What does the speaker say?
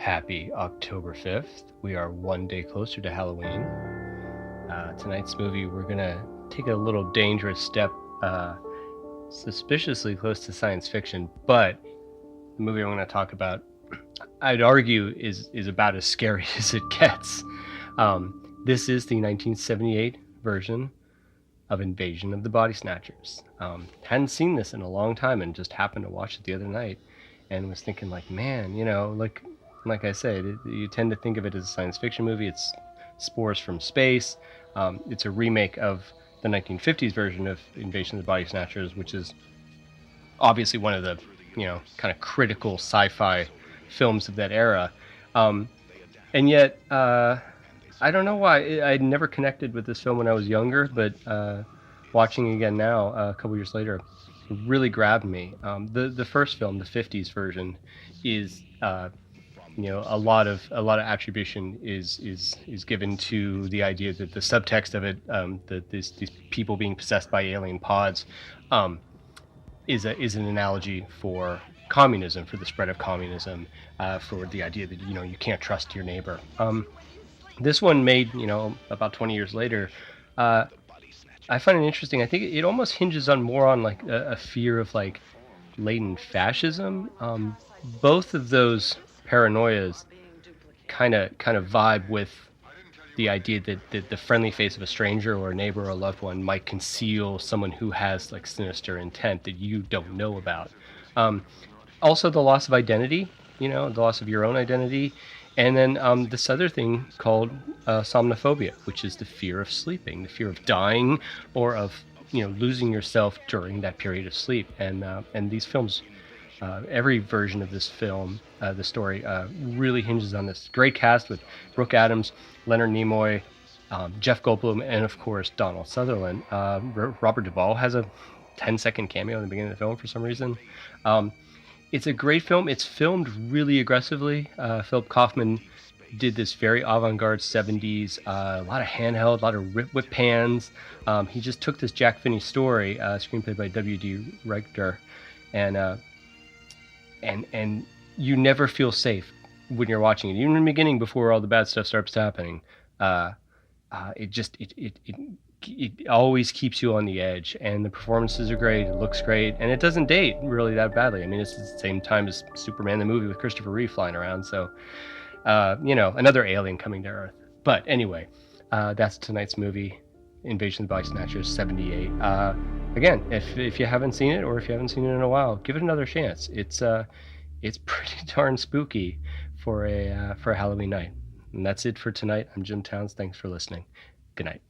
Happy October 5th. We are one day closer to Halloween. Tonight's movie, we're going to take a little dangerous step, suspiciously close to science fiction, but the movie I'm going to talk about, I'd argue, is about as scary as it gets. This is the 1978 version of Invasion of the Body Snatchers. Hadn't seen this in a long time and just happened to watch it the other night and was thinking like, man, like I said, you tend to think of it as a science fiction movie. It's spores from space. It's a remake of the 1950s version of Invasion of the Body Snatchers, which is obviously one of the, kind of critical sci-fi films of that era. And yet, I don't know why. I'd never connected with this film when I was younger, but watching again now, a couple years later, it really grabbed me. The first film, the 50s version, is a lot of attribution is given to the idea that the subtext of it, that these people being possessed by alien pods, is an analogy for communism, for the spread of communism, for the idea that you can't trust your neighbor. This one made about 20 years later. I find it interesting. I think it almost hinges on more on like a fear of like latent fascism. Both of those paranoias kind of vibe with the idea that the friendly face of a stranger or a neighbor or a loved one might conceal someone who has like sinister intent that you don't know about. Also the loss of identity, the loss of your own identity. And then this other thing called somnophobia, which is the fear of sleeping, the fear of dying or of losing yourself during that period of sleep. And these films, every version of this film, the story really hinges on this great cast with Brooke Adams, Leonard Nimoy, Jeff Goldblum, and of course Donald Sutherland. Robert Duvall has a 10-second cameo in the beginning of the film for some reason. It's a great film. It's filmed really aggressively. Philip Kaufman did this very avant-garde 70s, a lot of handheld, a lot of whip pans. He just took this Jack Finney story, screenplay by W.D. Reichter, and you never feel safe when you're watching it. Even in the beginning, before all the bad stuff starts happening, it always keeps you on the edge, and the performances are great. It looks great, and it doesn't date really that badly. I mean, it's the same time as Superman the movie with Christopher Reeve flying around, so another alien coming to Earth. But anyway, that's tonight's movie, Invasion of the Body Snatchers 78. Again, if you haven't seen it, or if you haven't seen it in a while, give it another chance. It's pretty darn spooky for a Halloween night. And that's it for tonight. I'm Jim Towns. Thanks for listening. Good night.